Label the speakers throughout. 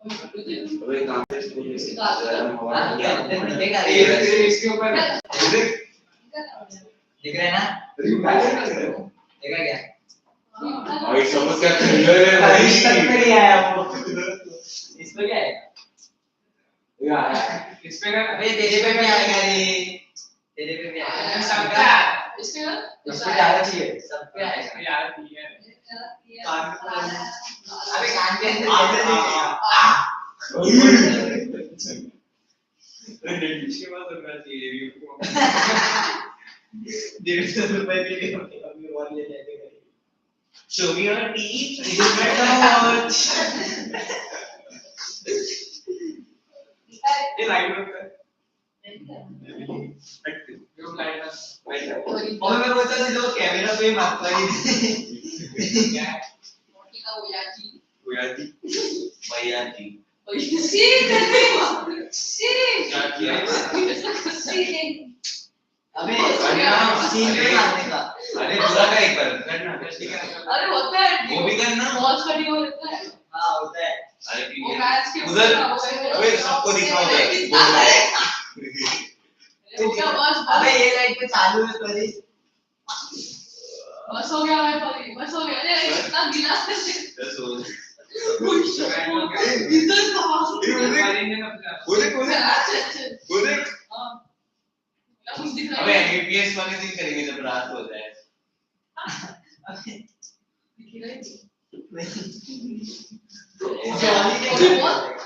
Speaker 1: अबे कहां से स्कूल में इसके ऊपर दिख रहा है ना? देखा क्या? भाई समझ क्या थ्रिलर है भाई। इस पे नहीं आया वो। इस पे क्या है? इस पे क्या? अबे तेरे पे भी आएगा रे। तेरे पे भी आएगा। सब पे इस पे आना चाहिए। सब पे आएगा यार। ठीक है अबे कान के अंदर इसके बाद करना चाहिए रिव्यू को। 150 रुपए के लिए अभी और ले लेते हैं। Show me your teeth. It is better watch. ये लाइट बंद कर। जो लाइट और मैं बोलता था जो कैमरा पे मत लगी। क्या? मोटी का ओयाजी। ओयाजी। भैयाजी। सी करने सी क्या किया? सी अबे सीन पे मारने का। अरे बुरा का एक बार करना ठीक है। अरे होता है वो भी करना बहुत खड़ी हो जाता है। हां होता है। अरे ठीक है उधर ओए सबको दिखाओ उधर। अबे ये लाइट पे चालू है परी। बस हो गया भाई परी बस हो गया। अरे इतना गिला कैसे? बस हो गया। इधर कहां से? वो देख हां कुछ दिख रहा है। अबे एपीएस वाले दिन करेंगे जब रात हो जाए। दिख रहा है नहीं?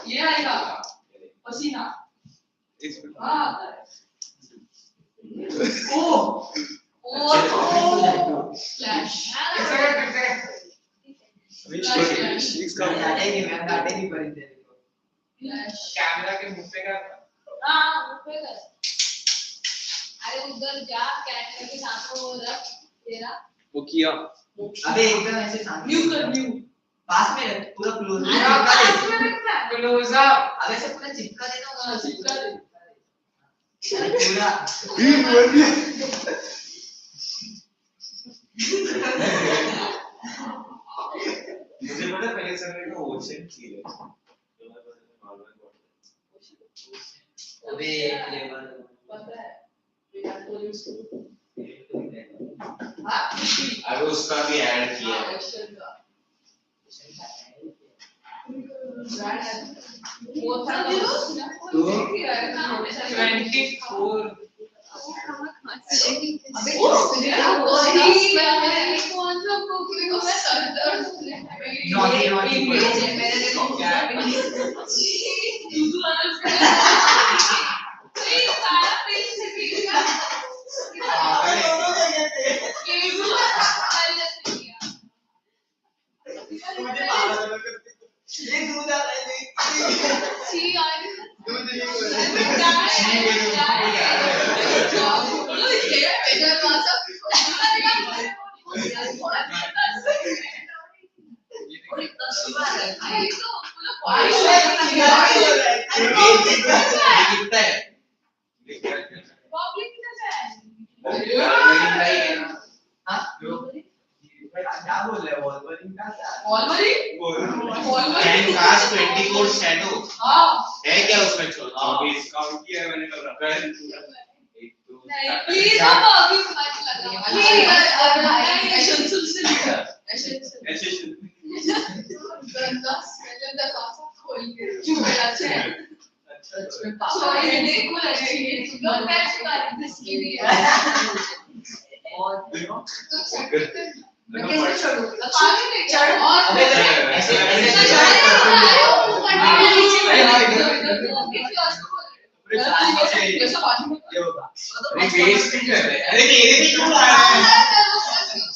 Speaker 1: ये आएगा पसीना हाँ आता है। ओ फ्लैश इसका डाटेगी पर इधर कैमरा के मुंह पे कर। हां मुंह पे कर। अरे उधर जा कैमरा के साथ वो रख तेरा वो किया। अबे एकदम ऐसे न्यू कर न्यू पास में रख पूरा क्लोज क्लोज अप। अबे से पूरा चिपका देना होगा। चिपका दे पूरा मुझे पता पहले समय का ओशन थी है। अबे फ्लेवर पता है अरे उसका भी ऐड किया है। वो था 24 अबे कौन सा कुकी को मैं सर दर्द नॉटी मेरे देखो क्या दूध वाला नहीं सारा पेज से पीगा दोनों जगह पे केजू मुझे पागल करते ये दूध आ रहा है सी यार दूध नहीं हो रहा क्या बोल रहे हैं वॉल्वरिन का क्या वॉल्वरिन कास्ट 24 शैडो हां है क्या उसमें 24 काउंट किया है मैंने कल रखा है। नहीं प्लीज अब अभी मत लगा ऐशन से लिखा ऐशन गंदा स्मेल द कासा खोल के चुपेला से अच्छा सॉरी देखो अच्छी है लो पैच कर इसकी भी है और तो मैं कैसे छोड़ूं आगे ले चढ़ और ऐसे कैसा बाजू में ये होगा अरे वेस्ट ही कर रहे अरे मेरे भी क्यों आ रहा है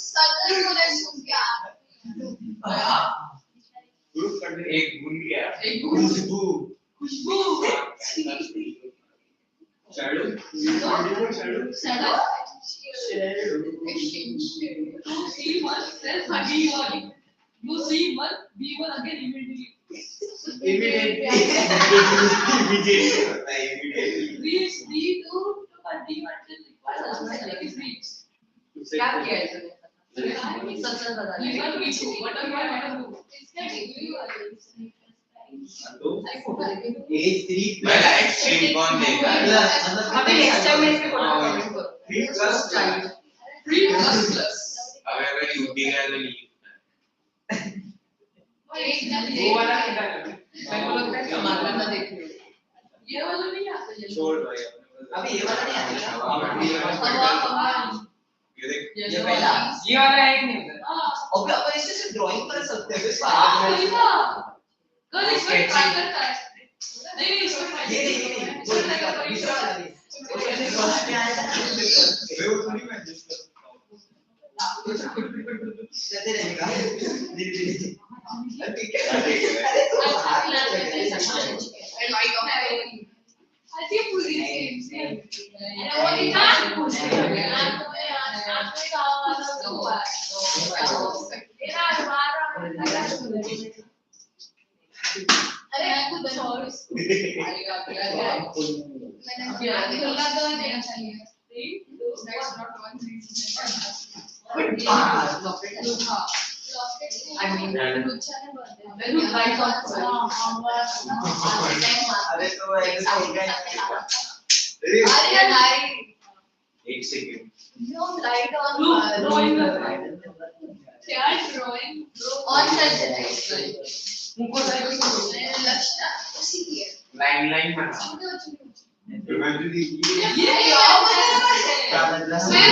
Speaker 1: सदर को नहीं सुन क्या ग्रुप करने एक गुण गया एक खुशबू shadow you see one self again you see one be one again immediately reach the to continue until required substantive is reached क्या किया है तूने सच बता liver reach what are you going to do इसका डिग्री वाला H3 पहला extreme कौन देगा?
Speaker 2: अभी नेक्स्ट टाइम मैं इसमें बोलना कमेंट करो
Speaker 1: 3 प्लस
Speaker 2: 3 प्लस
Speaker 1: अब अगर यूटी का तो नहीं
Speaker 2: वो वाला कितना है? मेरे को लगता है समाधान ना देख लो ये वाला नहीं आता ये
Speaker 1: छोड़ भाई
Speaker 2: अभी ये वाला नहीं आता
Speaker 1: ये देख
Speaker 2: ये पहला ये वाला है ही नहीं ओके अपन इससे सिर्फ ड्राइंग कर सकते हैं कल इसमें ट्राई करता है नहीं इसमें ये नहीं दूसरा वाला नहीं वो कैसे फर्स्ट में आएगा
Speaker 1: वे वो थोड़ी मैं एडजस्ट कर सकता हूं
Speaker 2: रहते रहेगा धीरे-धीरे ठीक है
Speaker 1: अरे
Speaker 2: तो लाइक ऑफ
Speaker 3: I think पूरी same. And what it can't push. अरे आपको चॉइस आएगा मैंने बोला तो नहीं चाहिए 3 2 that's not 1 3 I mean कुछ नहीं बोलते वेरी राइट ऑफ
Speaker 2: अरे तो ऐसे होगा
Speaker 3: अरे भाई
Speaker 1: एक second
Speaker 3: no light on
Speaker 2: drawing
Speaker 3: क्या drawing on करते हैं
Speaker 2: उनको सारे
Speaker 3: लक्ष्य उसी की है
Speaker 1: लाइन बना
Speaker 3: ये
Speaker 2: क्या मतलब
Speaker 3: मैं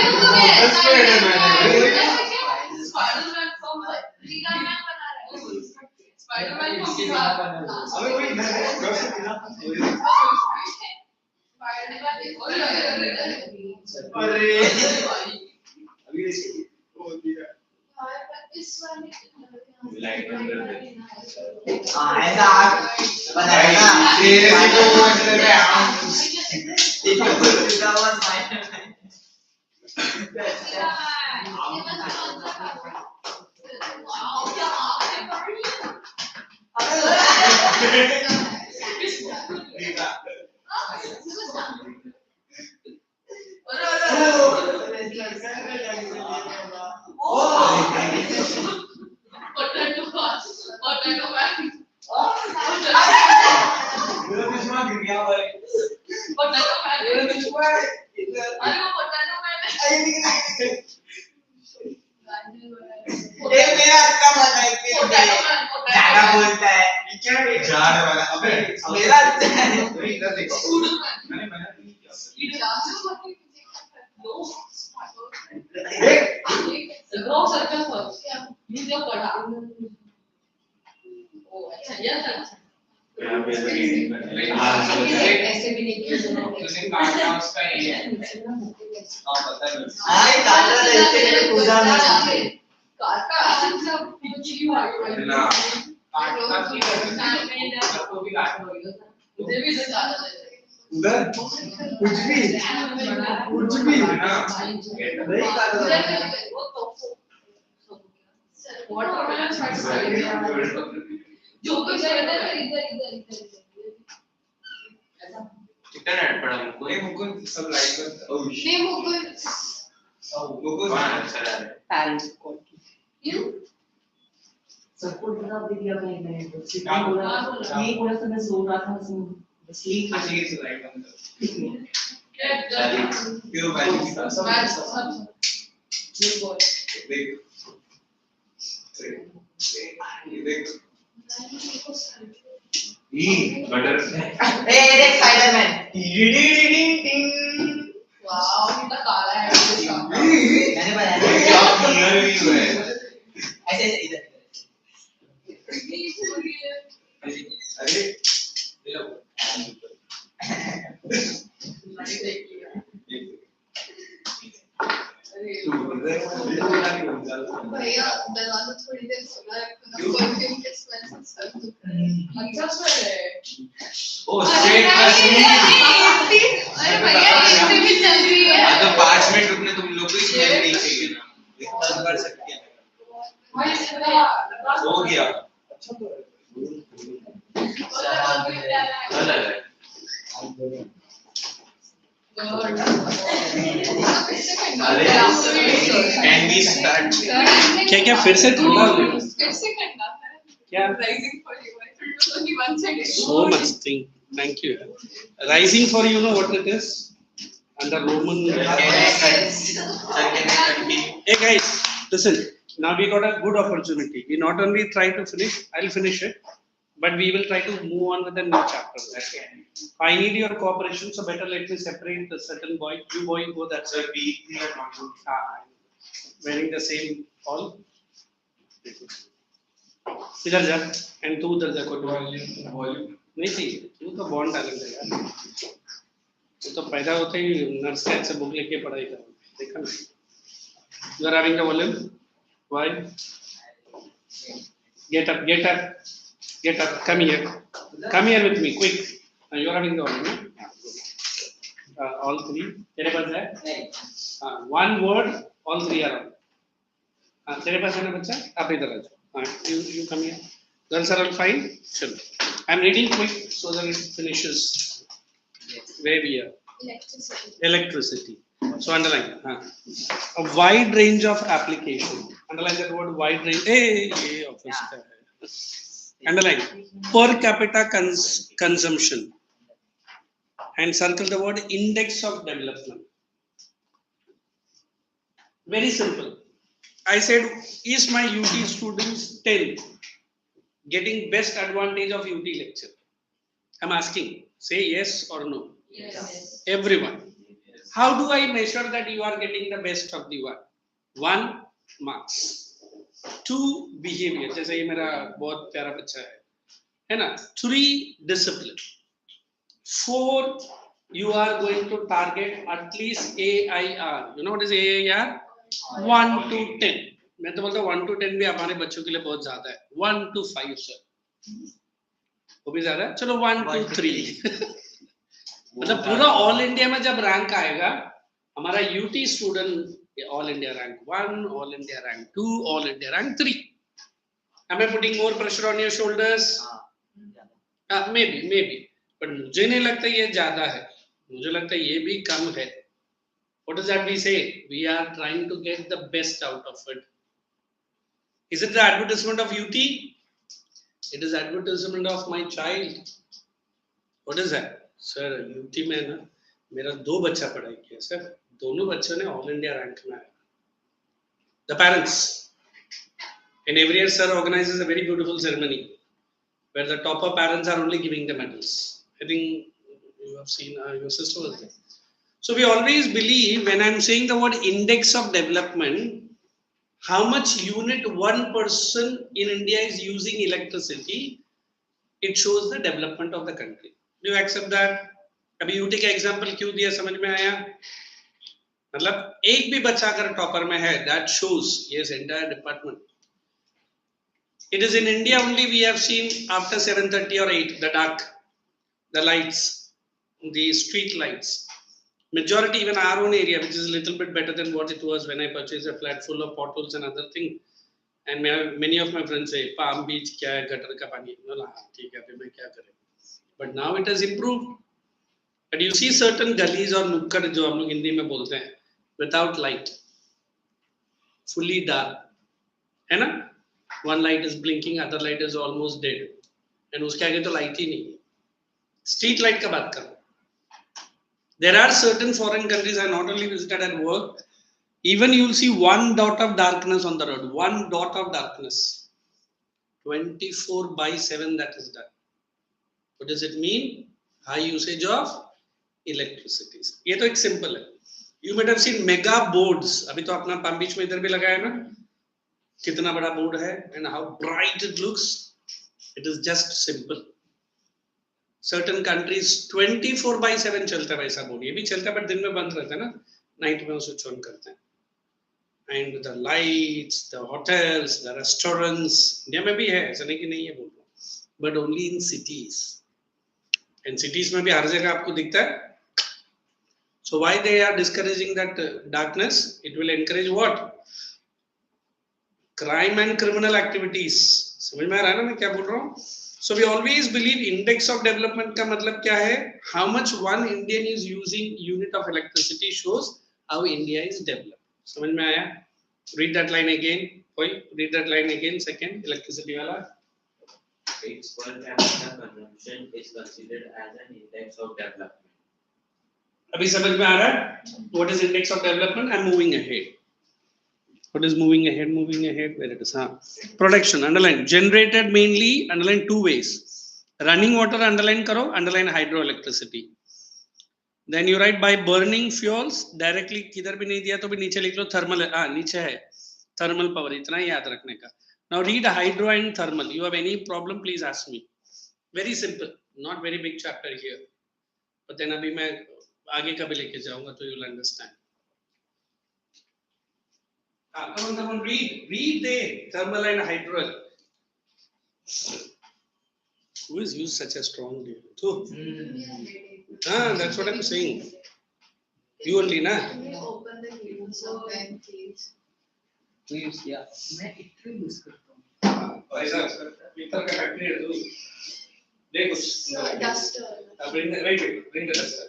Speaker 2: स्पाइडरमैन
Speaker 3: फ्रॉम लीगामैन बना रहा है स्पाइडरमैन को
Speaker 1: अबे वही मैं कर सकती ना अरे अभी इसको दिया
Speaker 3: इस वाले
Speaker 1: लाइट अंदर
Speaker 2: हां ऐसा आप बनाएगा
Speaker 1: तेरे से तो ऐसे लग रहा है
Speaker 3: ऐसे भी नहीं
Speaker 1: तुझे काटना उसका ये है हां पता है
Speaker 2: हां काटना ऐसे पूजा ना
Speaker 3: काटा सब कुछ ही हुआ
Speaker 1: ना
Speaker 3: काटना भी
Speaker 1: तो भी काटना
Speaker 3: मुझे भी तो ज्यादा
Speaker 1: उधर कुछ भी ना
Speaker 2: नहीं काटना
Speaker 3: वो तो व्हाट जो कुछ है इधर
Speaker 1: कितना नेट पड़ा मुझको ये मुझको सब लाइक कर ओह
Speaker 3: नहीं मुझको
Speaker 1: मुझको अच्छा लग रहा है
Speaker 3: यू
Speaker 2: सबको बता दिया मैंने तो सीधा बोला ये बोला तो मैं सो रहा था स्लीप
Speaker 1: अच्छी से लाइक बंद कर
Speaker 3: क्या
Speaker 1: क्यों वैल्यू की
Speaker 3: सब
Speaker 1: देख ये देख ये बटर
Speaker 2: ए देख स्पाइडरमैन
Speaker 3: वाओ कितना काला है
Speaker 2: मैंने बनाया
Speaker 1: क्या क्लियर भी हुआ है
Speaker 2: ऐसे ऐसे इधर
Speaker 1: अरे ये लो
Speaker 3: भैया दरवाजा थोड़ी देर खुला है ना परफ्यूम के स्मेल से सर दुख रहा है अच्छा स्मेल है
Speaker 1: ओ स्ट्रेट
Speaker 3: अरे भैया एसी भी चल रही है
Speaker 1: तो 5 मिनट रुकने तुम लोग को इसमें नहीं चाहिए ना इतना कर सकते हैं हो गया अच्छा तो गलत है अरे कैन वी स्टार्ट
Speaker 4: क्या क्या फिर से ठंडा हो गया
Speaker 3: फिर से करना है
Speaker 4: क्या
Speaker 3: rising for you was only one second.
Speaker 4: So much thing. Thank you. Rising for you know what it is? Under Roman. Hey guys, listen. Now we got a good opportunity. We not only try to finish, I'll finish it, but we will try to move on with the new chapter. I need your cooperation, so better let me separate the certain boy. You boy go that side. Wearing the same all. इधर जा and तू उधर जा कोई नहीं चाहिए तू तो बॉन्ड टैलेंट है यार तू तो पैदा होते ही नर्स कैट से बुक लेके पढ़ाई कर देखा ना you are having the volume why get up come here with me quick you are having the volume all three तेरे पास है one word all three are on तेरे पास है ना बच्चा आप इधर आ जाओ you come here. Girls are all fine. Chalo. I'm reading quick so that it finishes. Where we are. Electricity. So underline. A wide range of application. Underline that word wide range. Hey, office ka hai. Underline. Per capita consumption. And circle the word index of development. Very simple. I said, is my UT students 10 getting best advantage of UT lecture? I'm asking, say yes or no.
Speaker 3: Yes.
Speaker 4: Everyone. How do I measure that you are getting the best of the one? 1, marks. 2, behavior. जैसे ये मेरा बहुत प्यारा बच्चा है ना? 3, discipline. 4, you are going to target at least AIR. You know what is AIR? 1 to 10. मैं तो बोलता हूँ 1 to 10 भी हमारे बच्चों के लिए बहुत ज्यादा है 1 to 5 सर वो भी ज्यादा है चलो 1 to 3 मतलब पूरा ऑल इंडिया में जब रैंक आएगा हमारा UT student all India rank 1 all India rank 2 all India rank 3 am I putting more pressure on your shoulders maybe but मुझे नहीं लगता ये ज्यादा है मुझे लगता है ये भी कम है what does that we say we are trying to get the best out of it. Is it the advertisement of UT? It is advertisement of my child. What is that? Sir, UT में ना मेरा 2 बच्चा पढ़ाई किया sir दोनों बच्चों ने all India rank में आया. The parents. And every year sir organizes a very beautiful ceremony where the topper parents are only giving the medals. I think you have seen your sister was there. So we always believe when I'm saying the word index of development how much unit one person in India is using electricity, it shows the development of the country. Do you accept that? अभी UT का example क्यों दिया समझ में आया? मतलब एक भी बच्चा अगर टॉपर में है, that shows yes entire department. It is in India only we have seen after 7:30 or 8 the dark, the lights, the street lights. Majority even our own area which is a little bit better than what it was when I purchased a flat full of potholes and other thing and many of my friends say Palm Beach kya hai gutter ka pani no theek hai main kya kare but now it has improved but you see certain gullies or nukkad jo hum log Hindi mein bolte hain without light fully dark hai na one light is blinking other light is almost dead and uske aage to light hi nahi street light ka baat karo. There are certain foreign countries I not only visited at work, even you will see 1 dot of darkness on the road, 1 dot of darkness, 24/7 that is done. What does it mean? High usage of electricity. ये तो एक simple है. You might have seen mega boards. अभी तो अपना Palm Beach में इधर भी लगाया ना, कितना बड़ा board है and how bright it looks. It is just simple. Certain countries 24/7 चलता है वैसा बोर्ड ये भी चलता है पर दिन में बंद रहता है ना नाइट में उसे ऑन करते हैं and the lights the hotels the restaurants India में भी है ऐसा नहीं कि नहीं है बोल रहा but only in cities and cities में भी हर जगह आपको दिखता है so why they are discouraging that darkness it will encourage what crime and criminal activities समझ में आ रहा है ना मैं क्या बोल रहा हूँ So we always believe index of development का मतलब क्या है? How much one Indian is using unit of electricity shows how India is developed. समझ में आया? Read that line again. कोई read that line again. Second electricity वाला.
Speaker 5: its per capita consumption is considered as an index of development.
Speaker 4: अभी समझ में आ रहा है? What is index of development? I'm moving ahead. What is moving ahead? Moving ahead. Where it is? Production. Underline. Generated mainly. Underline two ways. Running water. Underline करो. Underline hydroelectricity. Then you write by burning fuels. Directly किधर भी नहीं दिया तो भी नीचे लिख लो thermal. नीचे है thermal power. इतना ही याद रखने का. Now read hydro and thermal. You have any problem? Please ask me. Very simple. Not very big chapter here. But then अभी मैं आगे का भी लेके जाऊंगा तो you'll understand. Come on, read the thermal and hydro. Who has used such a strong name? That's what I'm saying. You only, na?
Speaker 3: Can you open the table sometime, please?
Speaker 2: Please, yeah. मैं इतने use करता हूँ.
Speaker 4: ऐसा पीतल का factory है तू. देख कुछ.
Speaker 3: So, duster.
Speaker 4: Bring the duster.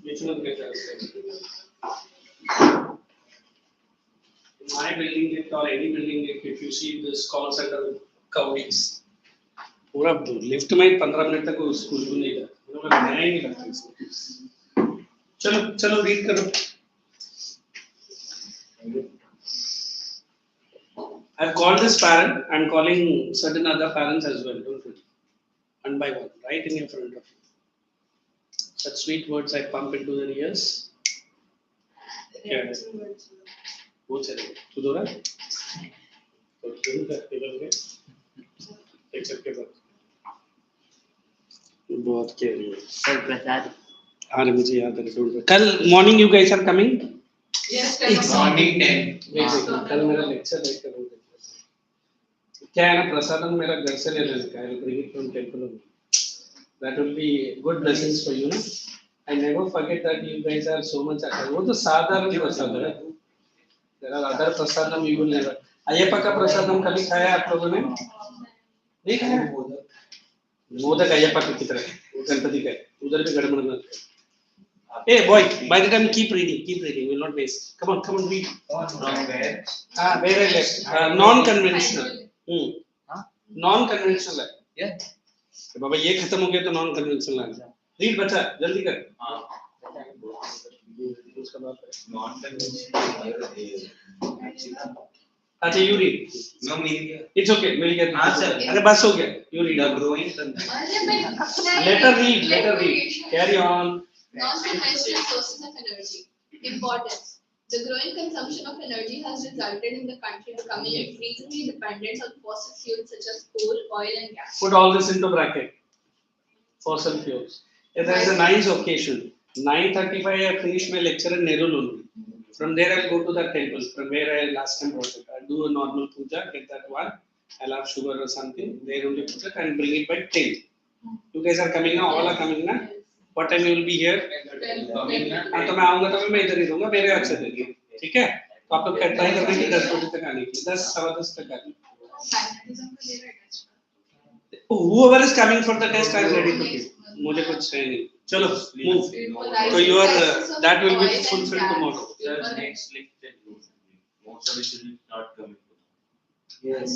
Speaker 4: Which one get in my building or any building, if you see this call center counties, पूरा लिफ्ट में 15 मिनट तक उस खुशबू नहीं जाती. मुझे नया ही नहीं लगता इसमें. चलो रीड करो. I've called this parent. I'm calling certain other parents as well. Don't worry. One by one, right in your front of you. Such sweet words I pump into their ears. क्या है? वो चलेगा. तू दो रहा? तो क्यों करते लोगे? एक सबके बाद. बहुत कह रही है.
Speaker 2: सर प्रसाद.
Speaker 4: हाँ मुझे याद है. Don't worry. कल morning you guys are coming?
Speaker 3: Yes,
Speaker 5: Morning 10.
Speaker 4: कल मेरा लेक्चर है कल. क्या है ना प्रसादम मेरा घर से ले लेने का है. Bring it from temple only. That will be good blessings for you. No? I never forget that you guys are so much. वो तो साधारण प्रसादम है. There are other prasadam you will never. Ayyappa का प्रसादम कभी खाया आप लोगों ने? नहीं खाया. मोदक अय्यप्पा की तरह वो गणपति का उधर भी गड़बड़ मत कर. Hey boy, by the time keep reading, will not waste. Come on, read.
Speaker 5: From where?
Speaker 4: Where I left. Non-conventional. Non-conventional है.
Speaker 2: Yeah.
Speaker 4: तो बाबा ये खत्म हो गया तो non-conventional है. Read बच्चा, जल्दी कर. उसका बात है.
Speaker 5: Non-conventional.
Speaker 4: अच्छा you read.
Speaker 5: No, मिल गया.
Speaker 4: It's okay, मिल गया.
Speaker 5: हाँ सर.
Speaker 4: अरे बस हो गया. You read.
Speaker 5: The growing.
Speaker 4: Let her read. Carry on.
Speaker 3: Non-conventional sources of energy. Importance. The growing consumption of energy has resulted in the country becoming increasingly dependent on fossil fuels such as coal, oil, and gas.
Speaker 4: Put all this into bracket. Fossil fuels. If there is a nice occasion, 9:35 I finish my lecture in Nerul only. From there I'll go to the temple from where I last time brought it. I'll do a normal puja, get that one. I'll have sugar or something. There only put it and bring it by 10. You guys are coming now. All are coming now. What time you will be here? हाँ तो मैं आऊँगा तो मैं इधर ही रहूँगा मेरे अच्छे देंगे. ठीक है? तो आप लोग ट्राई करना कि 10 बजे तक आने की. 10 सवा 10 तक आने. Whoever is coming for the test, I am ready to give. मुझे कुछ है नहीं. चलो move. So your that will be fulfilled tomorrow.
Speaker 5: Just next lecture. Most of it will start coming.
Speaker 2: Yes.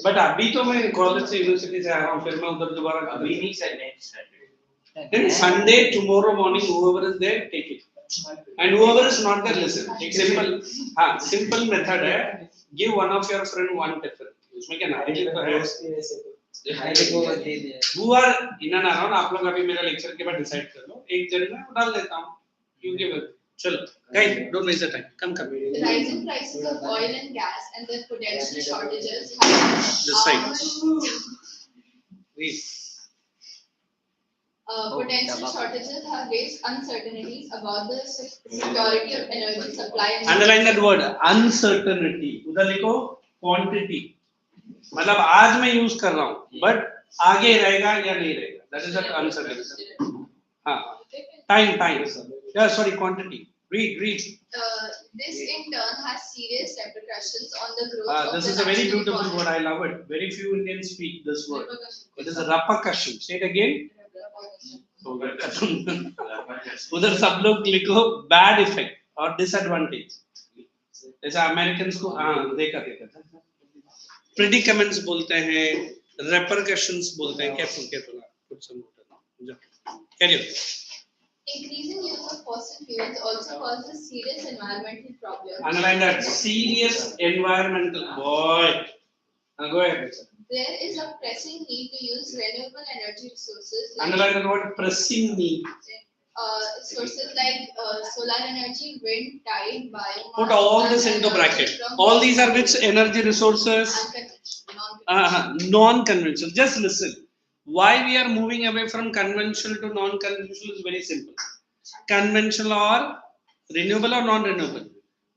Speaker 4: But अभी तो मैं कॉलेज से university से आ रहा हूँ फिर मैं उधर दोबारा
Speaker 5: We need next Saturday.
Speaker 4: Then Sunday tomorrow morning whoever is there take it. And whoever is not there listen. एक simple method है. Give one of your friend one tiffin. उसमें क्या नारियल तो है. Who are in and around आप लोग अभी मेरा लेक्चर के बाद डिसाइड कर लो. एक जन मैं डाल देता हूँ. You give it. चलो guys don't waste the time. Come.
Speaker 3: The rising prices of oil and gas and their potential shortages have
Speaker 4: This side. Read.
Speaker 3: Potential shortages have raised uncertainties about the security of energy supply and
Speaker 4: Underline that word uncertainty. उधर लिखो quantity. मतलब आज मैं use कर रहा हूँ but आगे रहेगा या नहीं रहेगा. That is the uncertainty. हाँ. Time. Yeah, sorry, quantity. Read.
Speaker 3: This in turn has serious repercussions on the growth of
Speaker 4: This
Speaker 3: the
Speaker 4: is a very
Speaker 3: national
Speaker 4: beautiful
Speaker 3: economy.
Speaker 4: word. I love it. Very few Indians speak this word. It is a repercussion. Say it again. उधर सब लोग लिखो bad effect or disadvantage. जैसे Americans को देखा प्रेडिकमेंट्स बोलते हैं, repercussions बोलते हैं, careful put some water. Carry on.
Speaker 3: Increasing use of fossil fuels also causes serious environmental problems.
Speaker 4: Underline that, serious environmental. Boy, go ahead.
Speaker 3: There is a pressing need to use renewable energy resources.
Speaker 4: Underline the word pressing need.
Speaker 3: Sources like solar energy, wind, tide, biomass.
Speaker 4: Put all this into bracket. All these are which energy resources? Non-conventional. Just listen. Why we are moving away from conventional to non-conventional is very simple. Conventional or renewable or non-renewable?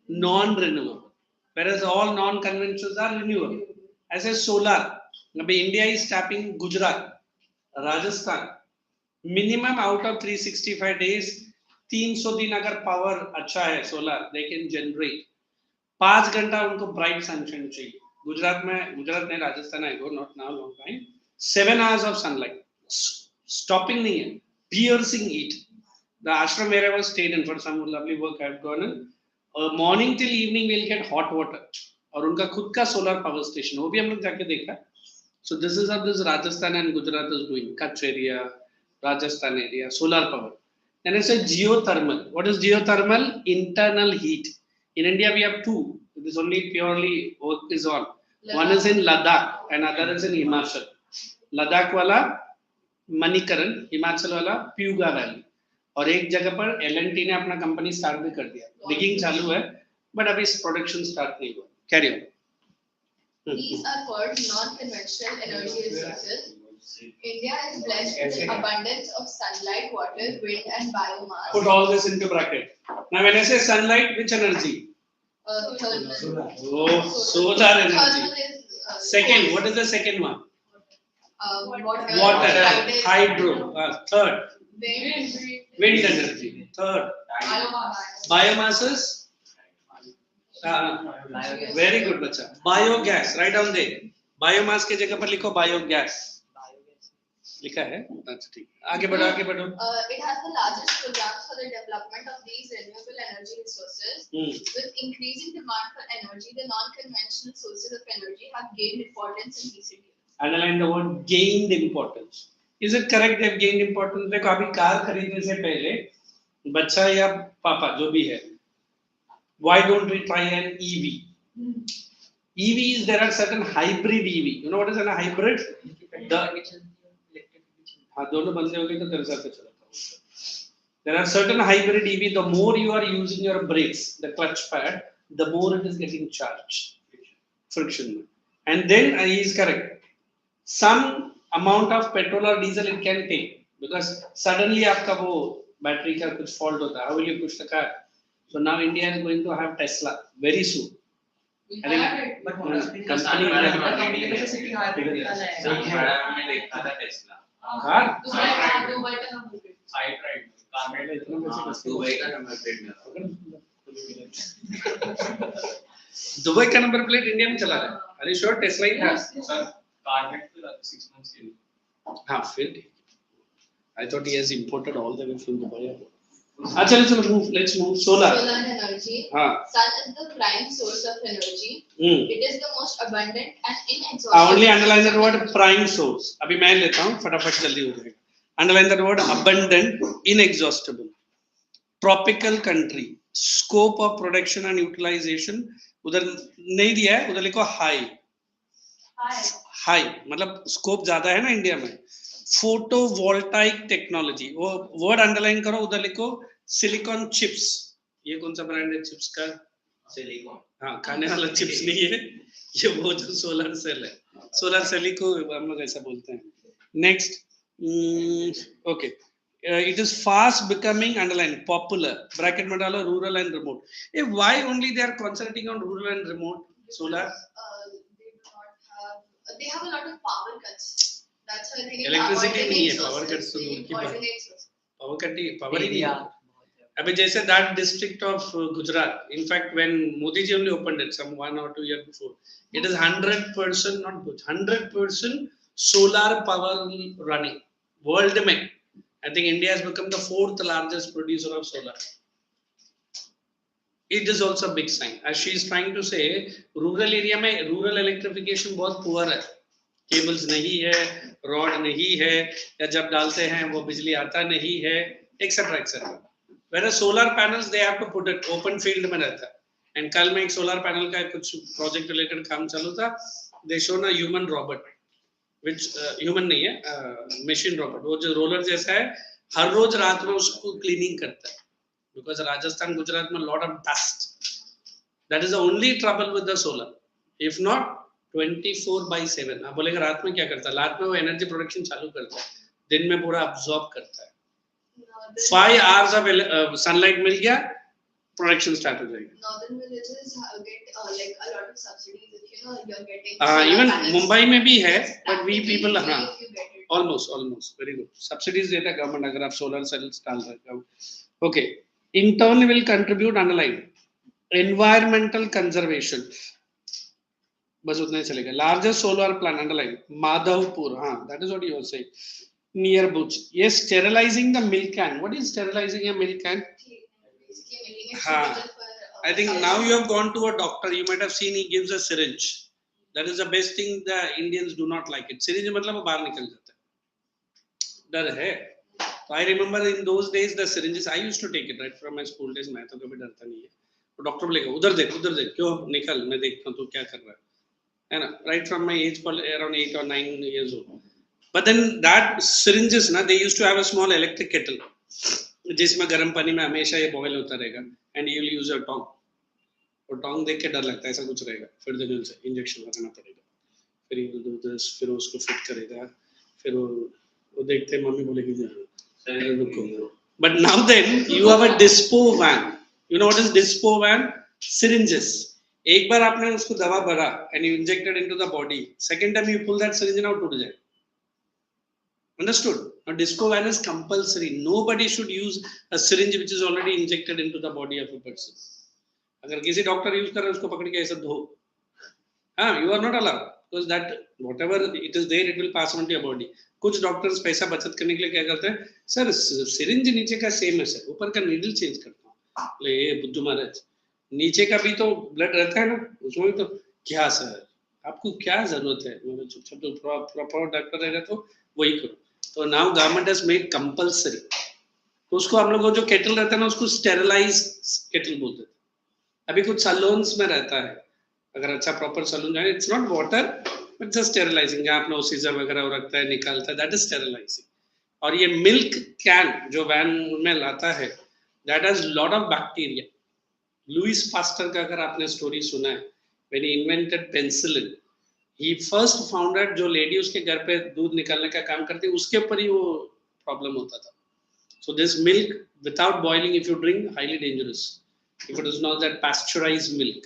Speaker 4: Non-renewable. Whereas all non-conventionals are renewable. As a solar, India is tapping Gujarat, Rajasthan. Minimum out of 365 days, 300 दिन अगर power अच्छा है solar, they can generate. 5 घंटा उनको bright sunshine चाहिए. गुजरात ने Rajasthan I go not now long time. 7 hours of sunlight, stopping नहीं है, piercing heat. The ashram where I was stayed in for some lovely work I have gone in. Morning till evening we'll get hot water. और उनका खुद का solar power station, वो भी हम लोग जाके देखा. So this is how this Rajasthan and Gujarat is doing. Kutch area, Rajasthan area, solar power. And it's a geothermal. What is geothermal? Internal heat. In India we have two. It is only purely work is on. One is in Ladakh and other is in Himachal. Ladakh वाला मणिकरण, हिमाचल वाला प्यूगा valley. और एक जगह पर L&T ने अपना company start भी कर दिया. डिगिंग चालू है, बट अभी प्रोडक्शन स्टार्ट नहीं हुआ. Carry on.
Speaker 3: These are called non-conventional energy resources. India is blessed with an abundance of sunlight, water, wind, and biomass.
Speaker 4: Put all this into bracket. Now, when I say sunlight, which energy?
Speaker 3: Thermal.
Speaker 4: Oh, solar energy.
Speaker 3: Thermal is
Speaker 4: Second, what is the second one?
Speaker 3: water.
Speaker 4: Hydro. Third,
Speaker 3: Wind.
Speaker 4: energy. Third, biomass is very good, बच्चा. Biogas. Write down there. Biomass के जगह पर लिखो biogas. लिखा है, अच्छा ठीक. आगे बढ़ो.
Speaker 3: It has the largest programs for the development of these renewable energy resources. With increasing demand for energy, the non-conventional sources of energy have gained importance in recent years.
Speaker 4: Underline the word gained importance. Is it correct they have gained importance? देखो अभी car खरीदने से पहले बच्चा या पापा जो भी है, why don't we try an EV? EV is there are certain hybrid EV. You know what is a hybrid? हाँ दोनों बंदे हो गए तो तेरे साथ चलाता हूँ. There are certain hybrid EV. The more you are using your brakes, the clutch pad, the more it is getting charged. Friction. And then he is correct. Some amount of petrol or diesel it can take because suddenly आपका वो battery का कुछ fault होता है. How will you push the car? So now India is going to have Tesla very soon. I think company car Dubai का number plate India में चला रहा है. अरे श्योर टेस्ला ही था सर. कार में 6 months के लिए. हाँ फिर I thought he has imported all the way from Dubai. अच्छा let's move solar
Speaker 3: energy. Sun is the prime source of energy. It is the most abundant and inexhaustible.
Speaker 4: Only underline the word prime source. अभी मैं लेता हूँ फटाफट जल्दी हो जाएगा. Underline the word abundant, inexhaustible. Tropical country. Scope of production and utilization उधर नहीं दिया है, उधर लिखो high. मतलब स्कोप ज्यादा है ना इंडिया में. फोटोवोल्टाइक टेक्नोलॉजी वो वर्ड अंडरलाइन करो. उधर लिखो सिलिकॉन चिप्स. ये कौन सा ब्रांड है चिप्स का? सिलिकॉन. हाँ खाने वाला चिप्स नहीं है ये, वो जो सोलर सेल है. सोलर सेल को हम लोग ऐसा बोलते हैं. Next okay. It is fast becoming underline popular bracket में डालो rural and remote. Why only they are concentrating on rural and remote solar?
Speaker 3: They have a lot of power cuts. That's why they
Speaker 4: electricity नहीं है. Power cuts तो दूर की बात. Power cut ही power ही नहीं है. अभी जैसे that district of Gujarat, in fact when Modi ji only opened it some 1 or 2 years before, it is 100% not good, 100% solar power running world में. I think India has become the 4th largest producer of solar. It is also a big sign. As she is trying to say, rural area में rural electrification बहुत poor है. Cables नहीं है, rod नहीं है, या जब डालते हैं वो बिजली आता नहीं है, etc etc. Whereas solar panels they have to put it open field में रहता है. And कल में एक solar panel का कुछ project related काम चालू था. They shown a human robot, which human नहीं है, machine robot. वो जो roller जैसा है, हर रोज रात में उसको cleaning करता है. Because Rajasthan, Gujarat में lot of dust. That is the only trouble with the solar. If not 24/7. आप बोलेंगे रात में क्या करता है? रात में वो energy production चालू करता है. दिन में पूरा absorb करता है. 5 hours of sunlight मिल गया, production start हो जाएगी.
Speaker 3: Northern villages get like a lot of subsidies if you're getting.
Speaker 4: Even
Speaker 3: panels.
Speaker 4: Mumbai में भी है, but we
Speaker 3: Practically
Speaker 4: people
Speaker 3: free
Speaker 4: हाँ.
Speaker 3: if you get it.
Speaker 4: Almost very good. Subsidies देता है government अगर आप solar cells डाल रहे हो. Okay. In turn will contribute underline environmental conservation. बस उतना ही चलेगा. Largest solar plant underline Madhavpur. हाँ, that is what you were saying. Near Bhuj. Yes, sterilizing the milk can. What is sterilizing a milk can?
Speaker 3: Basically making it
Speaker 4: हाँ.
Speaker 3: suitable for.
Speaker 4: I think now you have gone to a doctor. You might have seen he gives a syringe. That is the best thing. The Indians do not like it. Syringe मतलब वो बाहर निकल जाता है. डर है. So I remember in those days the syringes I used to take it right from my school days. मैं तो कभी डरता नहीं है. तो डॉक्टर बोलेगा उधर देख क्यों निकल मैं देखता हूँ तू क्या कर रहा है ना. Right from my age around 8 or 9 years old. But then that syringes ना they used to have a small electric kettle जिसमें गर्म पानी में हमेशा ये बॉयल होता रहेगा and you will use a tong. और टोंग देख के डर लगता है ऐसा कुछ रहेगा. फिर दिन से इंजेक्शन लगाना पड़ेगा. फिर ये दूध फिर उसको फिट करेगा. फिर वो देखते मम्मी बोलेगी but now then you have a dispo van. You know what is dispo van? Syringes. एक बार आपने उसको दवा भरा and you injected into the body. Second time you pull that syringe out टूट जाए. Understood? Now dispo van is compulsory. Nobody should use a syringe which is already injected into the body of a person. अगर किसी doctor use कर रहे हैं उसको पकड़ के ऐसा धो. हाँ, you are not allowed because that whatever it is there it will pass on to your body. कुछ डॉक्टर्स पैसा बचत करने के लिए क्या करते हैं, सर सिरिंज नीचे का सेम है सर, ऊपर का नीडल चेंज करता हूँ. ये बुद्धू महाराज, नीचे का भी तो ब्लड रहता है ना, उसमें तो क्या सर आपको क्या जरूरत है, मतलब चुपचाप तो प्रॉपर डॉक्टर रहेगा तो वही करो. तो now government has made compulsory. तो उसको हम लोग जो केटल रहता है ना उसको स्टेरिलाइज केटल बोलते हैं. अभी कुछ सैलून्स में रहता है, अगर अच्छा प्रॉपर सैलून जाए, it's not water but just sterilising, जहाँ अपना सीजर वगैरह रखता है निकालता है, दैट इज स्टेरिलाइजिंग. और ये मिल्क कैन जो वैन में लाता है that has lot of bacteria. Louis Pasteur का अगर आपने स्टोरी सुना है, when he invented penicillin, he first found out जो लेडी उसके घर पे दूध निकालने का काम करती है उसके ऊपर ही वो प्रॉब्लम होता था. So this milk without boiling if you drink highly dangerous if it is not that pasteurized milk.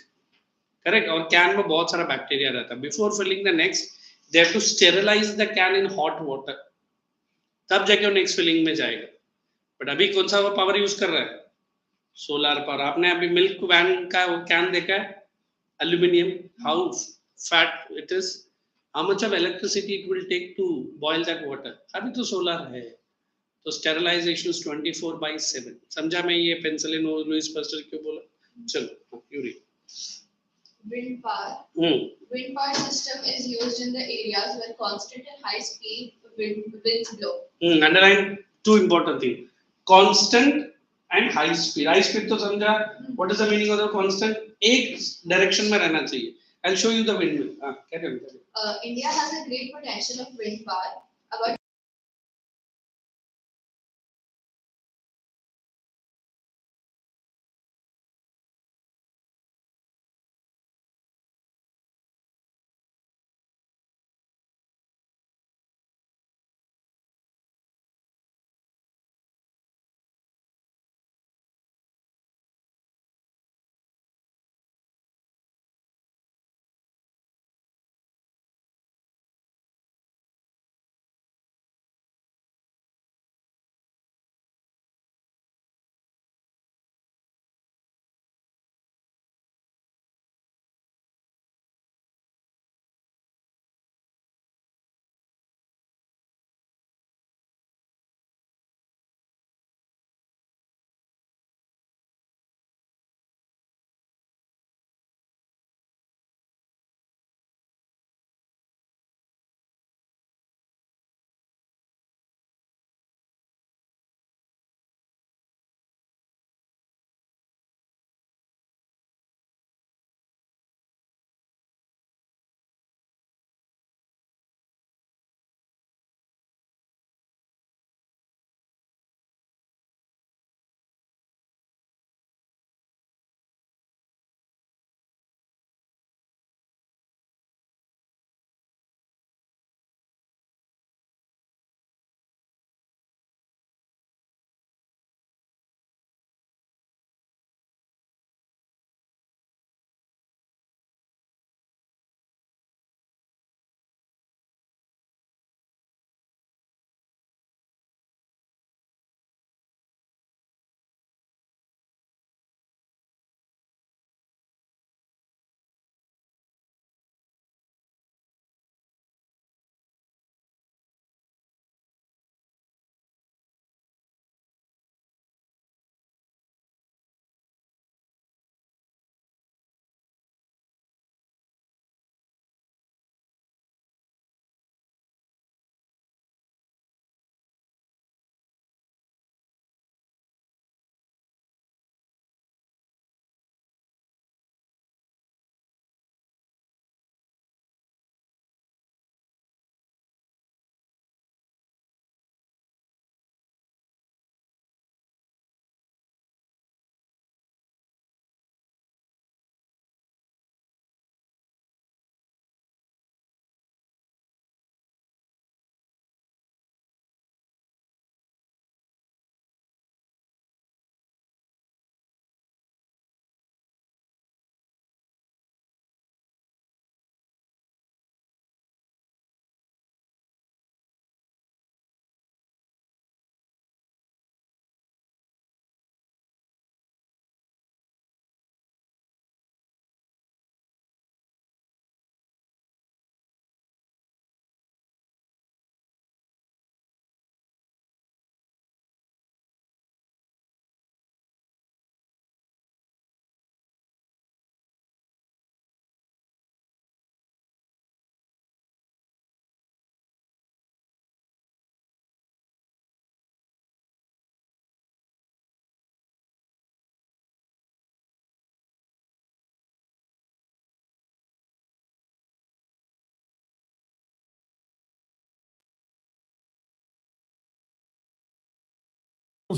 Speaker 4: Correct? और कैन में बहुत सारा बैक्टीरिया रहता है. Before filling the next they have to sterilise the can in hot water, तब जाके वो next filling में जाएगा. बट अभी कौन सा वो पावर यूज कर रहा है, सोलर पावर. आपने अभी मिल्क वैन का वो कैन देखा है, aluminium, how fat it is, how much of electricity it will take to boil that water. अभी तो सोलर है. तो स्टेरिलाइजेशन 24/7. समझा मैं ये पेनिसिलिन और लुइस पास्टर क्यों बोला. चलो you read.
Speaker 3: Wind power. Wind power system is used in the areas where constant and high speed winds blow.
Speaker 4: Underline two important thing. Constant and high speed. High speed तो समझा. What is the meaning of the constant? एक direction में रहना चाहिए. I'll show you the windmill. क्या कहते हैं?
Speaker 3: India has a great potential of wind power. About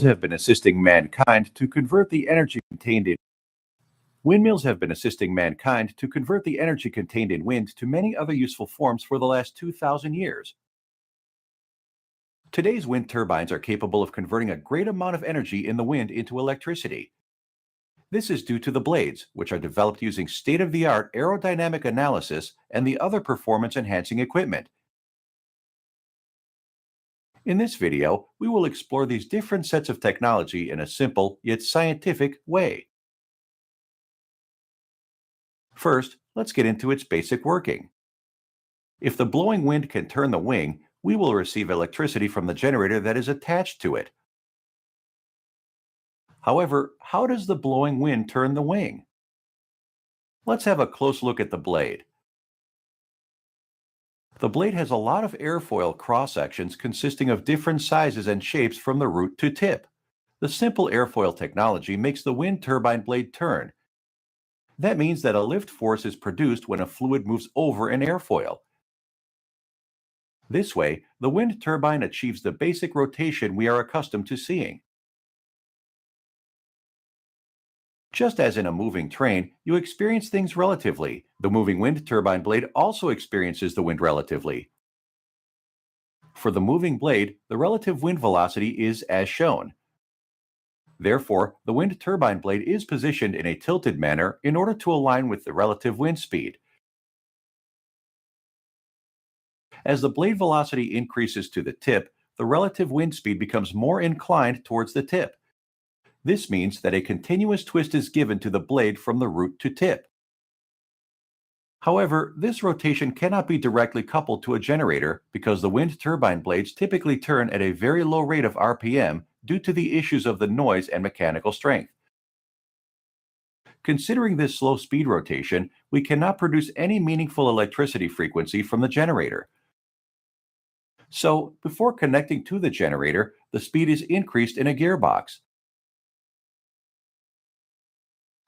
Speaker 6: have been assisting mankind to convert the energy contained in Windmills have been assisting mankind to convert the energy contained in wind to many other useful forms for the last 2,000 years. Today's wind turbines are capable of converting a great amount of energy in the wind into electricity. This is due to the blades, which are developed using state-of-the-art aerodynamic analysis and the other performance-enhancing equipment. In this video, we will explore these different sets of technology in a simple yet scientific way. First, let's get into its basic working. If the blowing wind can turn the wing, we will receive electricity from the generator that is attached to it. However, how does the blowing wind turn the wing? Let's have a close look at the blade. The blade has a lot of airfoil cross-sections consisting of different sizes and shapes from the root to tip. The simple airfoil technology makes the wind turbine blade turn. That means that a lift force is produced when a fluid moves over an airfoil. This way, the wind turbine achieves the basic rotation we are accustomed to seeing. Just as in a moving train, you experience things relatively. The moving wind turbine blade also experiences the wind relatively. For the moving blade, the relative wind velocity is as shown. Therefore, the wind turbine blade is positioned in a tilted manner in order to align with the relative wind speed. As the blade velocity increases to the tip, the relative wind speed becomes more inclined towards the tip. This means that a continuous twist is given to the blade from the root to tip. However, this rotation cannot be directly coupled to a generator because the wind turbine blades typically turn at a very low rate of RPM due to the issues of the noise and mechanical strength. Considering this slow speed rotation, we cannot produce any meaningful electricity frequency from the generator. So, before connecting to the generator, the speed is increased in a gearbox.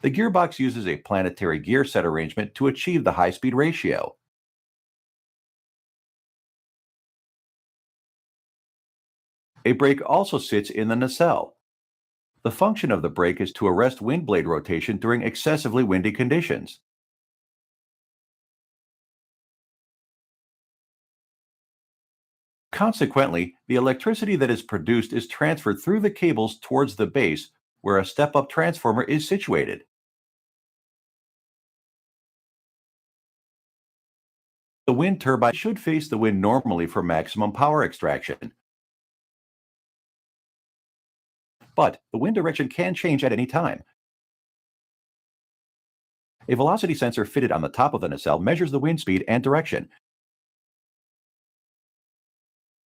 Speaker 6: The gearbox uses a planetary gear set arrangement to achieve the high-speed ratio. A brake also sits in the nacelle. The function of the brake is to arrest wind blade rotation during excessively windy conditions. Consequently, the electricity that is produced is transferred through the cables towards the base, where a step-up transformer is situated. The wind turbine should face the wind normally for maximum power extraction. But the wind direction can change at any time. A velocity sensor fitted on the top of the nacelle measures the wind speed and direction.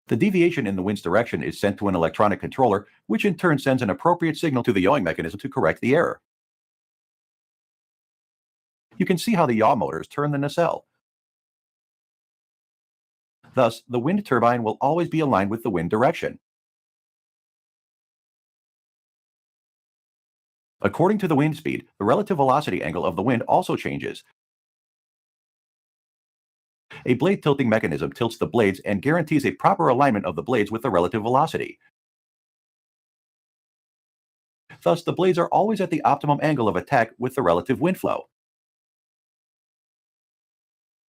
Speaker 6: The deviation in the wind's direction is sent to an electronic controller, which in turn sends an appropriate signal to the yawing mechanism to correct the error. You can see how the yaw motors turn the nacelle. Thus, the wind turbine will always be aligned with the wind direction. According to the wind speed, the relative velocity angle of the wind also changes. A blade tilting mechanism tilts the blades and guarantees a proper alignment of the blades with the relative velocity. Thus, the blades are always at the optimum angle of attack with the relative wind flow.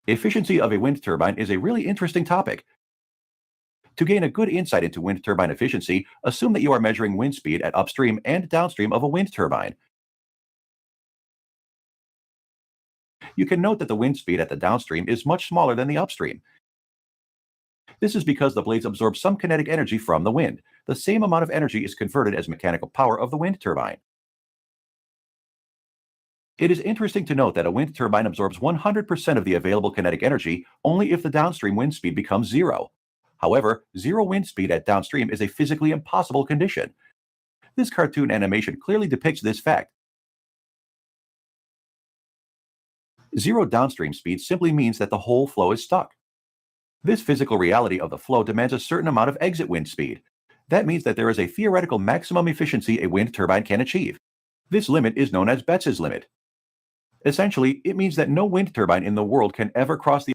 Speaker 6: Efficiency of a wind turbine is a really interesting topic. To gain a good insight into wind turbine efficiency, assume that you are measuring wind speed at upstream and downstream of a wind turbine. You can note that the wind speed at the downstream is much smaller than the upstream. This is because the blades absorb some kinetic energy from the wind. The same amount of energy is converted as mechanical power of the wind turbine. It is interesting to note that a wind turbine absorbs 100% of the available kinetic energy only if the downstream wind speed becomes zero. However, zero wind speed at downstream is a physically impossible condition. This cartoon animation clearly depicts this fact. Zero downstream speed simply means that the whole flow is stuck. This physical reality of the flow demands a certain amount of exit wind speed. That means that there is a theoretical maximum efficiency a wind turbine can achieve. This limit is known as Betz's limit. Essentially, it means that no wind turbine in the world can ever cross the